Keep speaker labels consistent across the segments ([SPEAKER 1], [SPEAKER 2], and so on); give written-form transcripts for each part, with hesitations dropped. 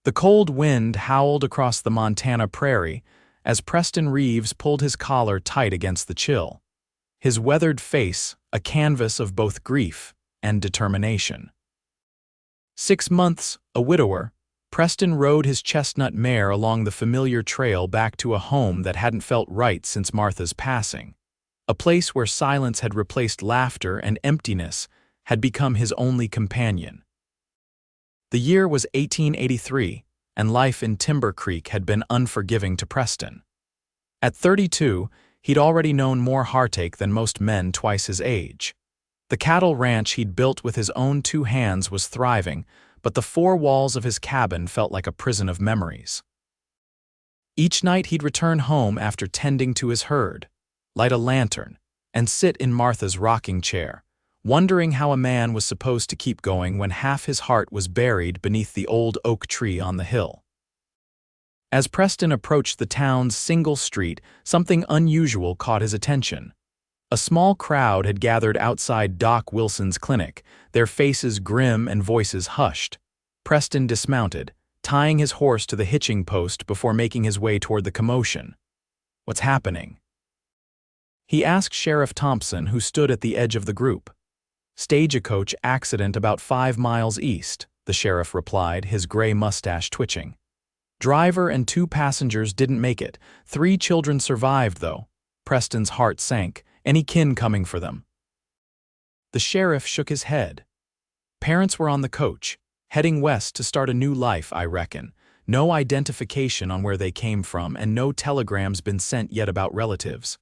[SPEAKER 1] The cold wind howled across the Montana prairie as Preston Reeves pulled his collar tight against the chill, his weathered face a canvas of both grief and determination. 6 months, a widower, Preston rode his chestnut mare along the familiar trail back to a home that hadn't felt right since Martha's passing. A place where silence had replaced laughter and emptiness had become his only companion. The year was 1883, and life in Timber Creek had been unforgiving to Preston. At 32, he'd already known more heartache than most men twice his age. The cattle ranch he'd built with his own 2 hands was thriving, but the 4 walls of his cabin felt like a prison of memories. Each night he'd return home after tending to his herd, light a lantern, and sit in Martha's rocking chair, wondering how a man was supposed to keep going when half his heart was buried beneath the old oak tree on the hill. As Preston approached the town's single street, something unusual caught his attention. A small crowd had gathered outside Doc Wilson's clinic, their faces grim and voices hushed. Preston dismounted, tying his horse to the hitching post before making his way toward the commotion. "What's happening?" he asked Sheriff Thompson, who stood at the edge of the group. "Stagecoach accident about 5 miles east," the sheriff replied, his gray mustache twitching. "Driver and 2 passengers didn't make it. 3 children survived, though." Preston's heart sank. Any kin coming for them? The sheriff shook his head. "Parents were on the coach, heading west to start a new life, I reckon. No identification on where they came from, and no telegrams been sent yet about relatives."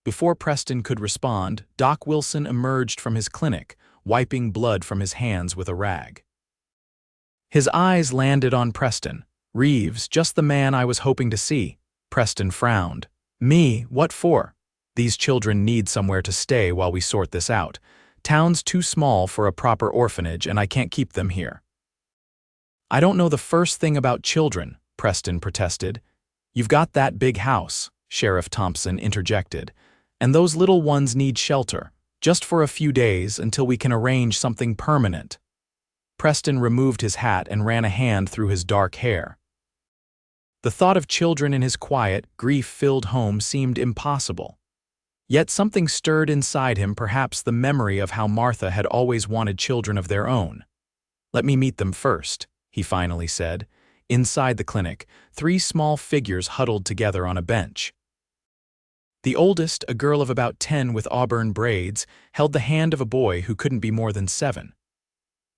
[SPEAKER 1] Before Preston could respond, Doc Wilson emerged from his clinic, wiping blood from his hands with a rag. His eyes landed on Preston. "Reeves, just the man I was hoping to see." Preston frowned. "Me? What for?" "These children need somewhere to stay while we sort this out. Town's too small for a proper orphanage, and I can't keep them here." "I don't know the first thing about children," Preston protested. "You've got that big house," Sheriff Thompson interjected, "and those little ones need shelter, just for a few days until we can arrange something permanent." Preston removed his hat and ran a hand through his dark hair. The thought of children in his quiet, grief-filled home seemed impossible. Yet something stirred inside him, perhaps the memory of how Martha had always wanted children of their own. "Let me meet them first," he finally said. Inside the clinic, 3 small figures huddled together on a bench. The oldest, a girl of about 10 with auburn braids, held the hand of a boy who couldn't be more than 7.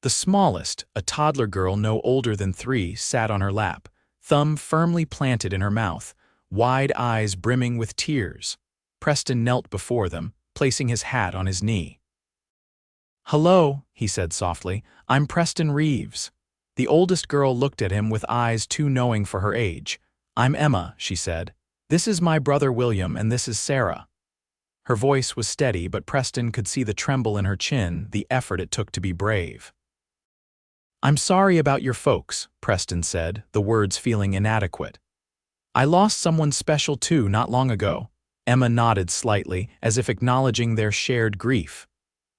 [SPEAKER 1] The smallest, a toddler girl no older than 3, sat on her lap, thumb firmly planted in her mouth, wide eyes brimming with tears. Preston knelt before them, placing his hat on his knee. "Hello," he said softly. "I'm Preston Reeves." The oldest girl looked at him with eyes too knowing for her age. "I'm Emma," she said. "This is my brother William, and this is Sarah." Her voice was steady, but Preston could see the tremble in her chin, the effort it took to be brave. "I'm sorry about your folks," Preston said, the words feeling inadequate. "I lost someone special too not long ago." Emma nodded slightly, as if acknowledging their shared grief.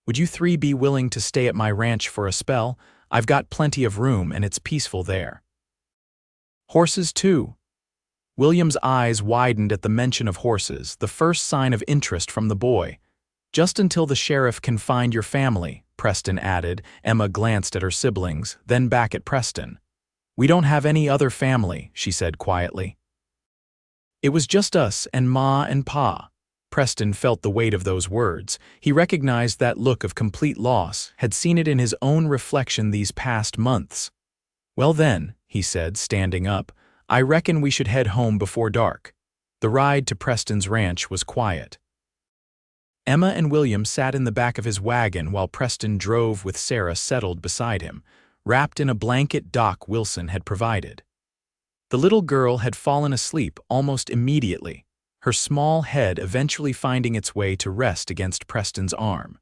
[SPEAKER 1] "Would you 3 be willing to stay at my ranch for a spell? I've got plenty of room, and it's peaceful there." "Horses too?" William's eyes widened at the mention of horses, the first sign of interest from the boy. "Just until the sheriff can find your family," Preston added. Emma glanced at her siblings, then back at Preston. "We don't have any other family," she said quietly. "It was just us and Ma and Pa." Preston felt the weight of those words. He recognized that look of complete loss, had seen it in his own reflection these past months. "Well then," he said, standing up, "I reckon we should head home before dark." The ride to Preston's ranch was quiet. Emma and William sat in the back of his wagon while Preston drove with Sarah settled beside him, wrapped in a blanket Doc Wilson had provided. The little girl had fallen asleep almost immediately, her small head eventually finding its way to rest against Preston's arm.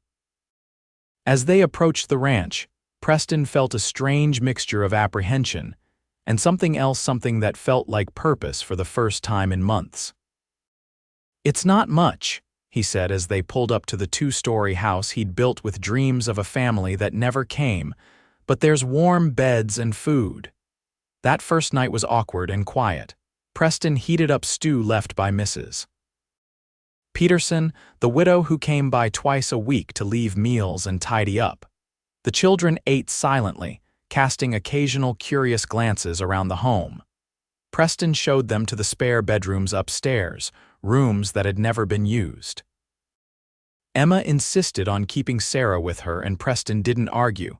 [SPEAKER 1] As they approached the ranch, Preston felt a strange mixture of apprehension and something else, something that felt like purpose for the first time in months. "It's not much," he said as they pulled up to the 2-story house he'd built with dreams of a family that never came, "but there's warm beds and food." That first night was awkward and quiet. Preston heated up stew left by Mrs. Peterson, the widow who came by twice a week to leave meals and tidy up. The children ate silently, casting occasional curious glances around the home. Preston showed them to the spare bedrooms upstairs, rooms that had never been used. Emma insisted on keeping Sarah with her, and Preston didn't argue.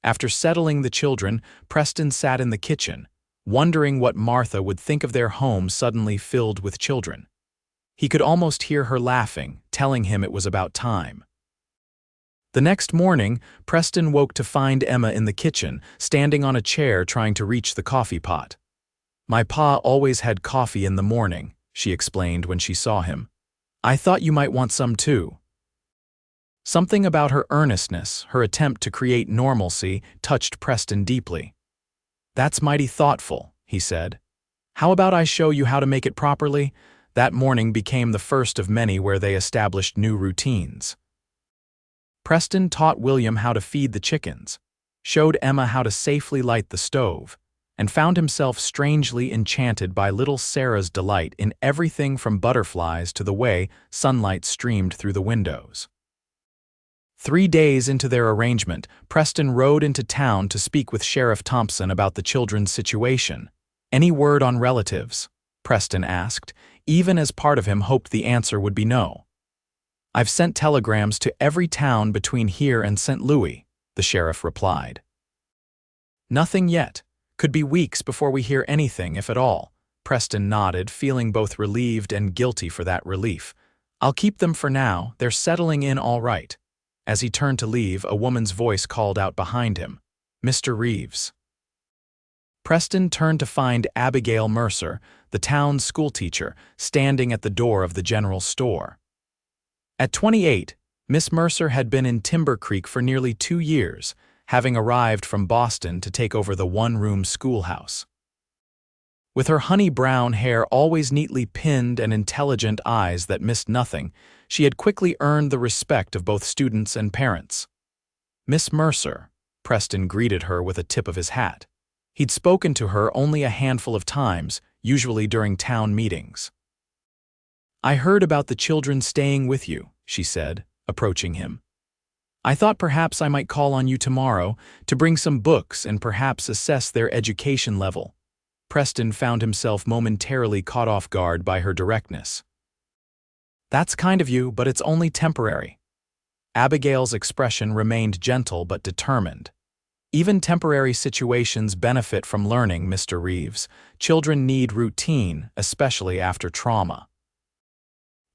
[SPEAKER 1] After settling the children, Preston sat in the kitchen, wondering what Martha would think of their home suddenly filled with children. He could almost hear her laughing, telling him it was about time. The next morning, Preston woke to find Emma in the kitchen, standing on a chair trying to reach the coffee pot. "My pa always had coffee in the morning," she explained when she saw him. "I thought you might want some too." Something about her earnestness, her attempt to create normalcy, touched Preston deeply. "That's mighty thoughtful," he said. "How about I show you how to make it properly?" That morning became the first of many where they established new routines. Preston taught William how to feed the chickens, showed Emma how to safely light the stove, and found himself strangely enchanted by little Sarah's delight in everything from butterflies to the way sunlight streamed through the windows. 3 days into their arrangement, Preston rode into town to speak with Sheriff Thompson about the children's situation. "Any word on relatives?" Preston asked, even as part of him hoped the answer would be no. "I've sent telegrams to every town between here and St. Louis," the sheriff replied. "Nothing yet. Could be weeks before we hear anything, if at all." Preston nodded, feeling both relieved and guilty for that relief. "I'll keep them for now. They're settling in all right." As he turned to leave, a woman's voice called out behind him, "Mr. Reeves." Preston turned to find Abigail Mercer, the town's schoolteacher, standing at the door of the general store. At 28, Miss Mercer had been in Timber Creek for nearly 2 years, having arrived from Boston to take over the one-room schoolhouse. With her honey-brown hair always neatly pinned and intelligent eyes that missed nothing, she had quickly earned the respect of both students and parents. "Miss Mercer," Preston greeted her with a tip of his hat. He'd spoken to her only a handful of times, usually during town meetings. "I heard about the children staying with you," she said, approaching him. "I thought perhaps I might call on you tomorrow to bring some books and perhaps assess their education level." Preston found himself momentarily caught off guard by her directness. "That's kind of you, but it's only temporary." Abigail's expression remained gentle but determined. "Even temporary situations benefit from learning, Mr. Reeves. Children need routine, especially after trauma."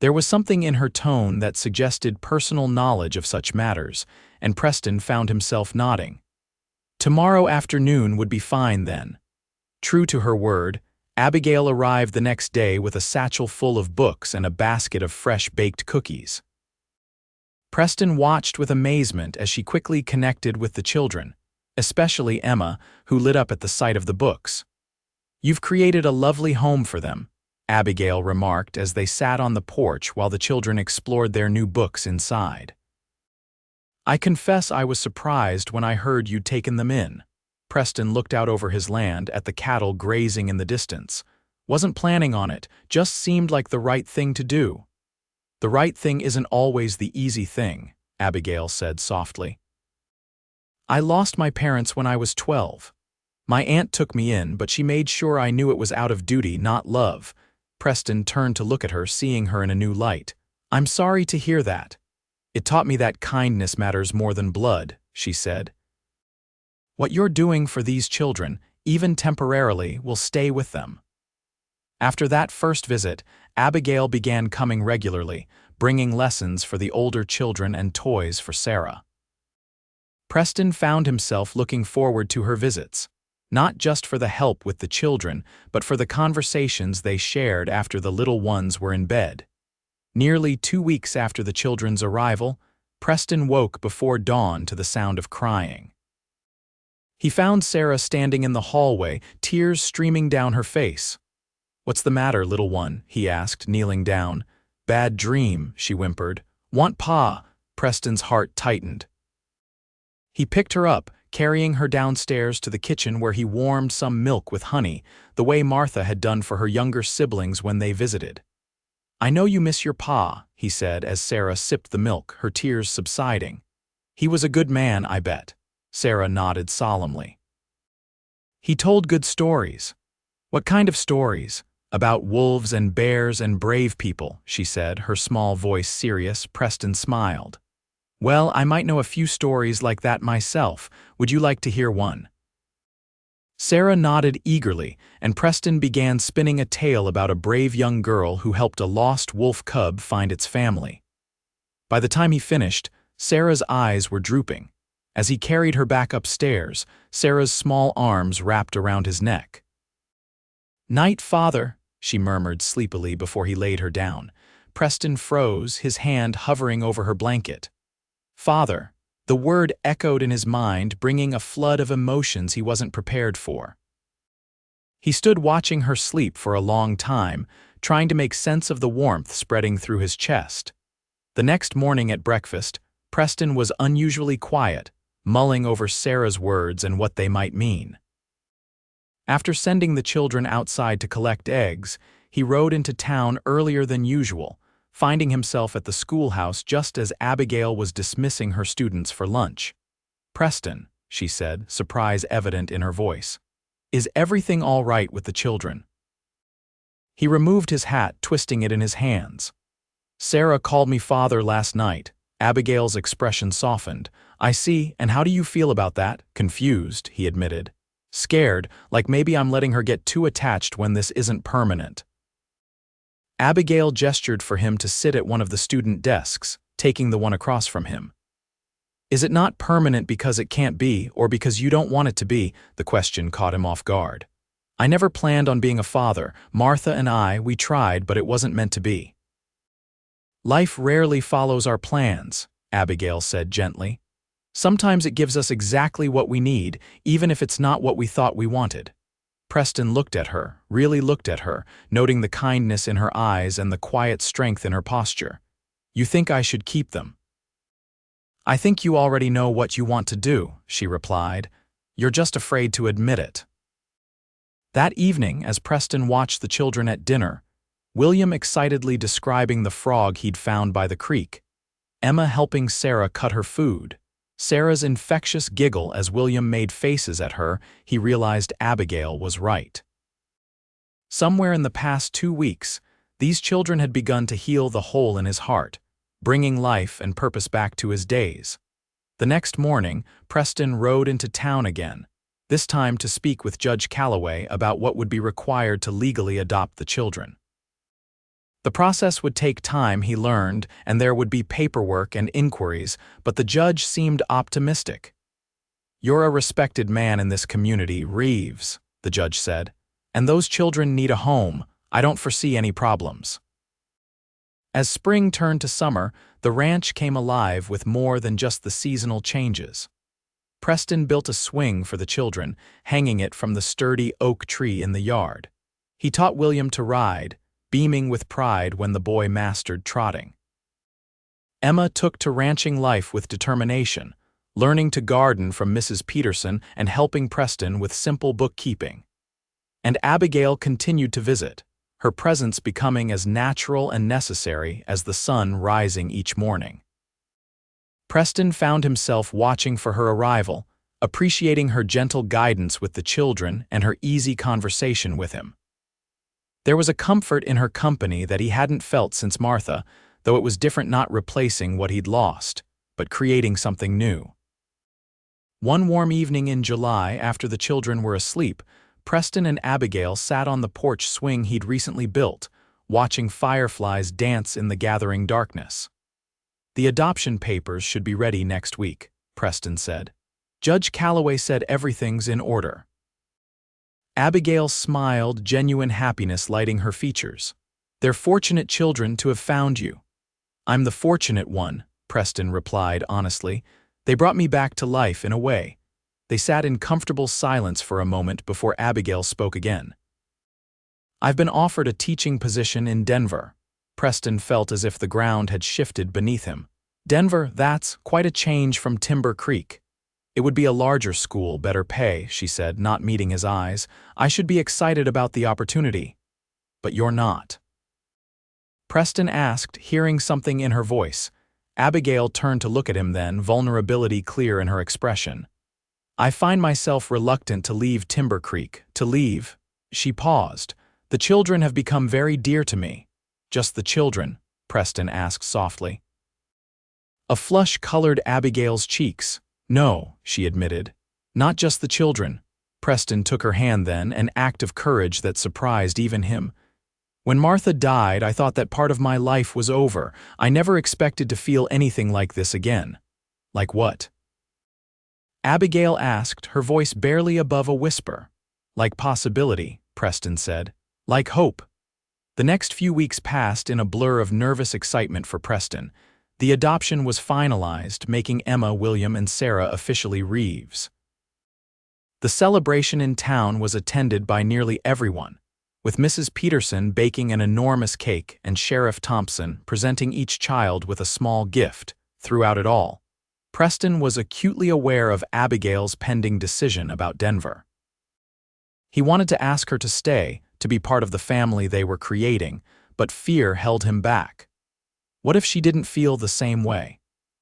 [SPEAKER 1] There was something in her tone that suggested personal knowledge of such matters, and Preston found himself nodding. Tomorrow afternoon would be fine then. True to her word, Abigail arrived the next day with a satchel full of books and a basket of fresh baked cookies. Preston watched with amazement as she quickly connected with the children, especially Emma, who lit up at the sight of the books. "You've created a lovely home for them," Abigail remarked as they sat on the porch while the children explored their new books inside. "I confess I was surprised when I heard you'd taken them in." Preston looked out over his land at the cattle grazing in the distance. "Wasn't planning on it, just seemed like the right thing to do." "The right thing isn't always the easy thing," Abigail said softly. "I lost my parents when I was 12. My aunt took me in, but she made sure I knew it was out of duty, not love." Preston turned to look at her, seeing her in a new light. "I'm sorry to hear that. It taught me that kindness matters more than blood," she said. "What you're doing for these children, even temporarily, will stay with them." After that first visit, Abigail began coming regularly, bringing lessons for the older children and toys for Sarah. Preston found himself looking forward to her visits, not just for the help with the children, but for the conversations they shared after the little ones were in bed. Nearly 2 weeks after the children's arrival, Preston woke before dawn to the sound of crying. He found Sarah standing in the hallway, tears streaming down her face. "What's the matter, little one?" he asked, kneeling down. "Bad dream," she whimpered. "Want Pa?" Preston's heart tightened. He picked her up, carrying her downstairs to the kitchen where he warmed some milk with honey, the way Martha had done for her younger siblings when they visited. "I know you miss your pa," he said as Sarah sipped the milk, her tears subsiding. "He was a good man, I bet." Sarah nodded solemnly. "He told good stories." "What kind of stories?" "About wolves and bears and brave people," she said, her small voice serious. Preston smiled. "Well, I might know a few stories like that myself. Would you like to hear one?" Sarah nodded eagerly, and Preston began spinning a tale about a brave young girl who helped a lost wolf cub find its family. By the time he finished, Sarah's eyes were drooping. As he carried her back upstairs, Sarah's small arms wrapped around his neck. "Night, father," she murmured sleepily before he laid her down. Preston froze, his hand hovering over her blanket. "Father." The word echoed in his mind, bringing a flood of emotions he wasn't prepared for. He stood watching her sleep for a long time, trying to make sense of the warmth spreading through his chest. The next morning at breakfast, Preston was unusually quiet, mulling over Sarah's words and what they might mean. After sending the children outside to collect eggs, he rode into town earlier than usual, finding himself at the schoolhouse just as Abigail was dismissing her students for lunch. "Preston," she said, surprise evident in her voice, "is everything all right with the children?" He removed his hat, twisting it in his hands. "Sarah called me father last night." Abigail's expression softened. "I see, and how do you feel about that?" "Confused," he admitted. "Scared, like maybe I'm letting her get too attached when this isn't permanent." Abigail gestured for him to sit at one of the student desks, taking the one across from him. "Is it not permanent because it can't be, or because you don't want it to be?" The question caught him off guard. "I never planned on being a father. Martha and we tried, but it wasn't meant to be." "Life rarely follows our plans," Abigail said gently. "Sometimes it gives us exactly what we need, even if it's not what we thought we wanted." Preston looked at her, really looked at her, noting the kindness in her eyes and the quiet strength in her posture. "You think I should keep them?" "I think you already know what you want to do," she replied. "You're just afraid to admit it." That evening, as Preston watched the children at dinner, William excitedly describing the frog he'd found by the creek, Emma helping Sarah cut her food, Sarah's infectious giggle as William made faces at her, he realized Abigail was right. Somewhere in the past 2 weeks, these children had begun to heal the hole in his heart, bringing life and purpose back to his days. The next morning, Preston rode into town again, this time to speak with Judge Calloway about what would be required to legally adopt the children. The process would take time, he learned, and there would be paperwork and inquiries, but the judge seemed optimistic. "You're a respected man in this community, Reeves," the judge said, "and those children need a home. I don't foresee any problems." As spring turned to summer, the ranch came alive with more than just the seasonal changes. Preston built a swing for the children, hanging it from the sturdy oak tree in the yard. He taught William to ride, beaming with pride when the boy mastered trotting. Emma took to ranching life with determination, learning to garden from Mrs. Peterson and helping Preston with simple bookkeeping. And Abigail continued to visit, her presence becoming as natural and necessary as the sun rising each morning. Preston found himself watching for her arrival, appreciating her gentle guidance with the children and her easy conversation with him. There was a comfort in her company that he hadn't felt since Martha, though it was different, not replacing what he'd lost, but creating something new. One warm evening in July, after the children were asleep, Preston and Abigail sat on the porch swing he'd recently built, watching fireflies dance in the gathering darkness. "The adoption papers should be ready next week," Preston said. "Judge Calloway said everything's in order." Abigail smiled, genuine happiness lighting her features. "They're fortunate children to have found you." "I'm the fortunate one," Preston replied honestly. "They brought me back to life in a way." They sat in comfortable silence for a moment before Abigail spoke again. "I've been offered a teaching position in Denver." Preston felt as if the ground had shifted beneath him. "Denver, that's quite a change from Timber Creek." It would be a larger school, better pay, she said, not meeting his eyes. I should be excited about the opportunity. But you're not. Preston asked, hearing something in her voice. Abigail turned to look at him then, vulnerability clear in her expression. I find myself reluctant to leave Timber Creek, to leave. She paused. The children have become very dear to me. Just the children? Preston asked softly. A flush colored Abigail's cheeks. No, she admitted. Not just the children. Preston took her hand then, an act of courage that surprised even him. When Martha died, I thought that part of my life was over. I never expected to feel anything like this again. Like what? Abigail asked, her voice barely above a whisper. Like possibility, Preston said. Like hope. The next few weeks passed in a blur of nervous excitement for Preston. The adoption was finalized, making Emma, William, and Sarah officially Reeves. The celebration in town was attended by nearly everyone, with Mrs. Peterson baking an enormous cake and Sheriff Thompson presenting each child with a small gift. Throughout it all, Preston was acutely aware of Abigail's pending decision about Denver. He wanted to ask her to stay, to be part of the family they were creating, but fear held him back. What if she didn't feel the same way?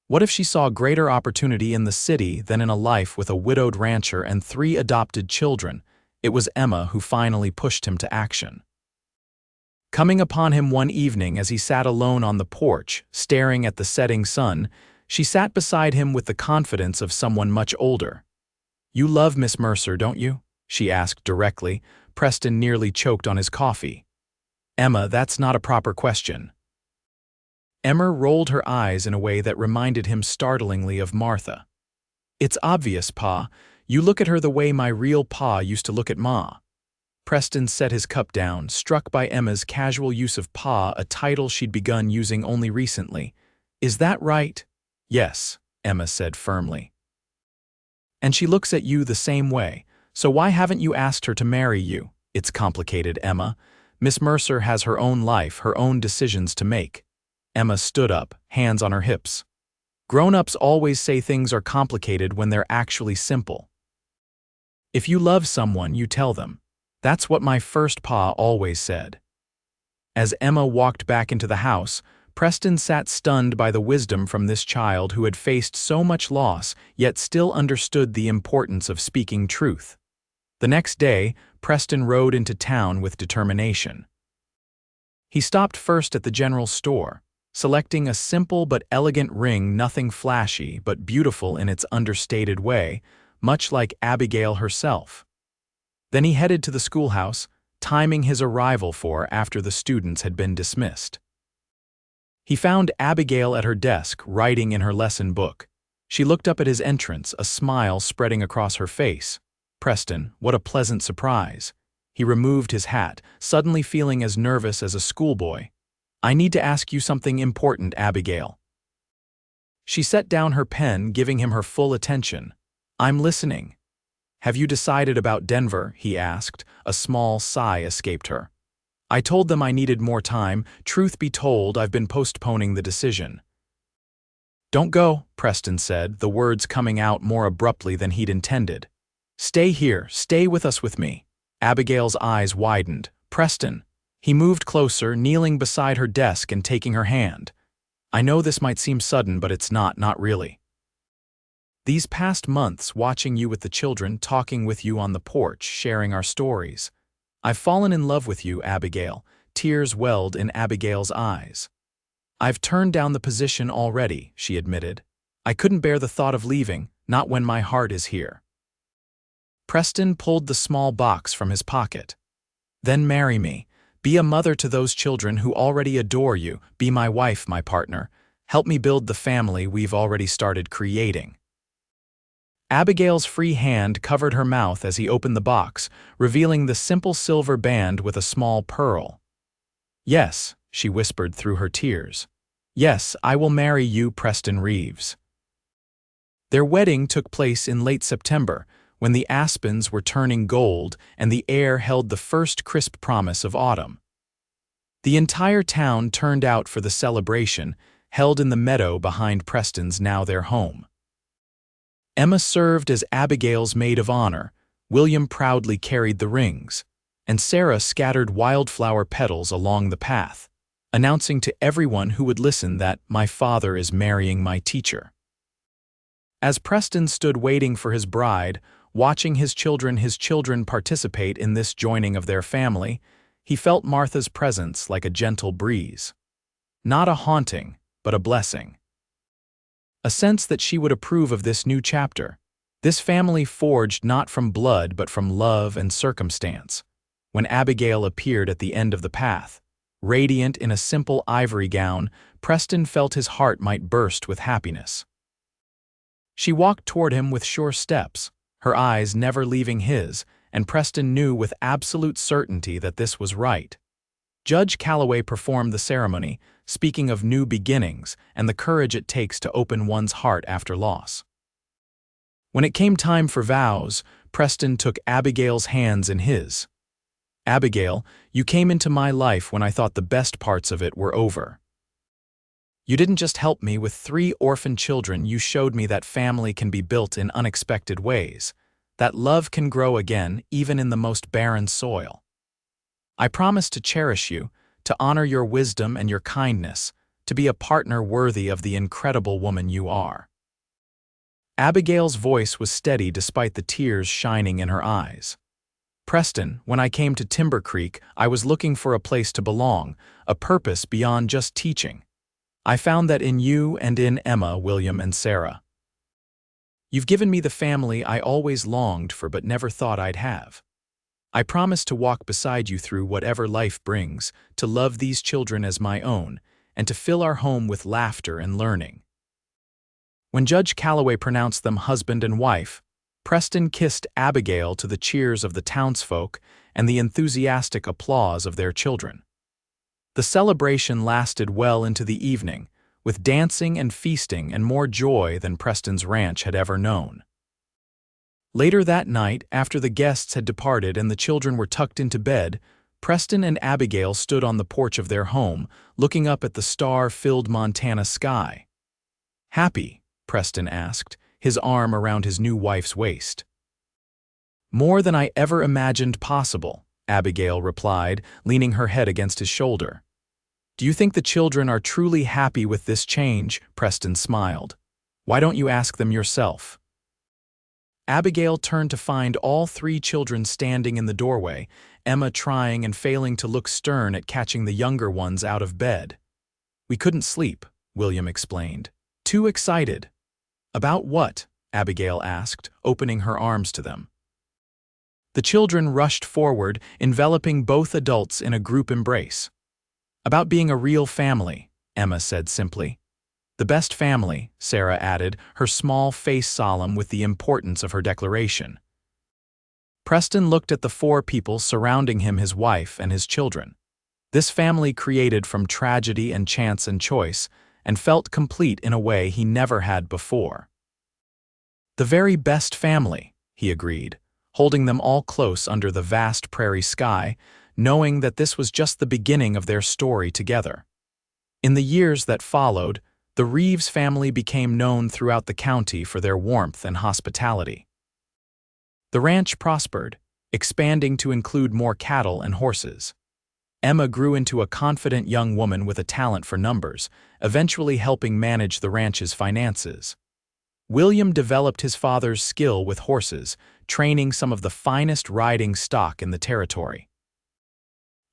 [SPEAKER 1] What if she saw greater opportunity in the city than in a life with a widowed rancher and 3 adopted children? It was Emma who finally pushed him to action. Coming upon him one evening as he sat alone on the porch, staring at the setting sun, she sat beside him with the confidence of someone much older. You love Miss Mercer, don't you? She asked directly. Preston nearly choked on his coffee. Emma, that's not a proper question. Emma rolled her eyes in a way that reminded him startlingly of Martha. It's obvious, Pa. You look at her the way my real Pa used to look at Ma. Preston set his cup down, struck by Emma's casual use of Pa, a title she'd begun using only recently. Is that right? Yes, Emma said firmly. And she looks at you the same way, so why haven't you asked her to marry you? It's complicated, Emma. Miss Mercer has her own life, her own decisions to make. Emma stood up, hands on her hips. Grown-ups always say things are complicated when they're actually simple. If you love someone, you tell them. That's what my first Pa always said. As Emma walked back into the house, Preston sat stunned by the wisdom from this child who had faced so much loss, yet still understood the importance of speaking truth. The next day, Preston rode into town with determination. He stopped first at the general store, selecting a simple but elegant ring, nothing flashy but beautiful in its understated way, much like Abigail herself. Then he headed to the schoolhouse, timing his arrival for after the students had been dismissed. He found Abigail at her desk, writing in her lesson book. She looked up at his entrance, a smile spreading across her face. Preston, what a pleasant surprise. He removed his hat, suddenly feeling as nervous as a schoolboy. I need to ask you something important, Abigail. She set down her pen, giving him her full attention. I'm listening. Have you decided about Denver? He asked. A small sigh escaped her. I told them I needed more time. Truth be told, I've been postponing the decision. Don't go, Preston said, the words coming out more abruptly than he'd intended. Stay here, stay with me. Abigail's eyes widened. Preston. He moved closer, kneeling beside her desk and taking her hand. I know this might seem sudden, but it's not really. These past months, watching you with the children, talking with you on the porch, sharing our stories. I've fallen in love with you, Abigail. Tears welled in Abigail's eyes. I've turned down the position already, she admitted. I couldn't bear the thought of leaving, not when my heart is here. Preston pulled the small box from his pocket. Then marry me. Be a mother to those children who already adore you. Be my wife, my partner. Help me build the family we've already started creating. Abigail's free hand covered her mouth as he opened the box, revealing the simple silver band with a small pearl. Yes, she whispered through her tears. Yes, I will marry you, Preston Reeves. Their wedding took place in late September, when the aspens were turning gold and the air held the first crisp promise of autumn. The entire town turned out for the celebration, held in the meadow behind Preston's now their home. Emma served as Abigail's maid of honor, William proudly carried the rings, and Sarah scattered wildflower petals along the path, announcing to everyone who would listen that my father is marrying my teacher. As Preston stood waiting for his bride, watching his children participate in this joining of their family, he felt Martha's presence like a gentle breeze. Not a haunting, but a blessing. A sense that she would approve of this new chapter. This family forged not from blood but from love and circumstance. When Abigail appeared at the end of the path, radiant in a simple ivory gown, Preston felt his heart might burst with happiness. She walked toward him with sure steps, her eyes never leaving his, and Preston knew with absolute certainty that this was right. Judge Calloway performed the ceremony, speaking of new beginnings and the courage it takes to open one's heart after loss. When it came time for vows, Preston took Abigail's hands in his. Abigail, you came into my life when I thought the best parts of it were over. You didn't just help me with 3 orphan children, you showed me that family can be built in unexpected ways, that love can grow again even in the most barren soil. I promise to cherish you, to honor your wisdom and your kindness, to be a partner worthy of the incredible woman you are. Abigail's voice was steady despite the tears shining in her eyes. Preston, when I came to Timber Creek, I was looking for a place to belong, a purpose beyond just teaching. I found that in you and in Emma, William, and Sarah. You've given me the family I always longed for but never thought I'd have. I promise to walk beside you through whatever life brings, to love these children as my own, and to fill our home with laughter and learning. When Judge Calloway pronounced them husband and wife, Preston kissed Abigail to the cheers of the townsfolk and the enthusiastic applause of their children. The celebration lasted well into the evening, with dancing and feasting and more joy than Preston's ranch had ever known. Later that night, after the guests had departed and the children were tucked into bed, Preston and Abigail stood on the porch of their home, looking up at the star-filled Montana sky. Happy? Preston asked, his arm around his new wife's waist. More than I ever imagined possible, Abigail replied, leaning her head against his shoulder. Do you think the children are truly happy with this change? Preston smiled. Why don't you ask them yourself? Abigail turned to find all 3 children standing in the doorway, Emma trying and failing to look stern at catching the younger ones out of bed. We couldn't sleep, William explained. Too excited. About what? Abigail asked, opening her arms to them. The children rushed forward, enveloping both adults in a group embrace. About being a real family, Emma said simply. The best family, Sarah added, her small face solemn with the importance of her declaration. Preston looked at the 4 people surrounding him, his wife and his children. This family created from tragedy and chance and choice, and felt complete in a way he never had before. The very best family, he agreed, holding them all close under the vast prairie sky, knowing that this was just the beginning of their story together. In the years that followed, the Reeves family became known throughout the county for their warmth and hospitality. The ranch prospered, expanding to include more cattle and horses. Emma grew into a confident young woman with a talent for numbers, eventually helping manage the ranch's finances. William developed his father's skill with horses, training some of the finest riding stock in the territory.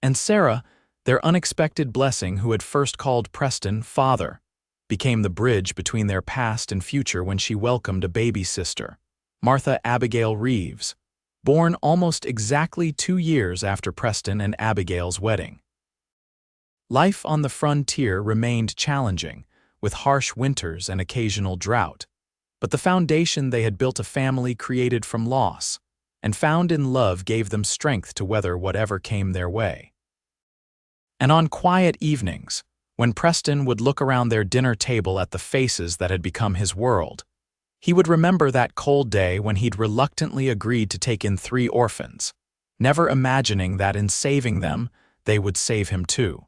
[SPEAKER 1] And Sarah, their unexpected blessing who had first called Preston father, became the bridge between their past and future when she welcomed a baby sister, Martha Abigail Reeves, born almost exactly 2 years after Preston and Abigail's wedding. Life on the frontier remained challenging, with harsh winters and occasional drought, but the foundation they had built, a family created from loss, and found in love, gave them strength to weather whatever came their way. And on quiet evenings, when Preston would look around their dinner table at the faces that had become his world, he would remember that cold day when he'd reluctantly agreed to take in 3 orphans, never imagining that in saving them, they would save him too.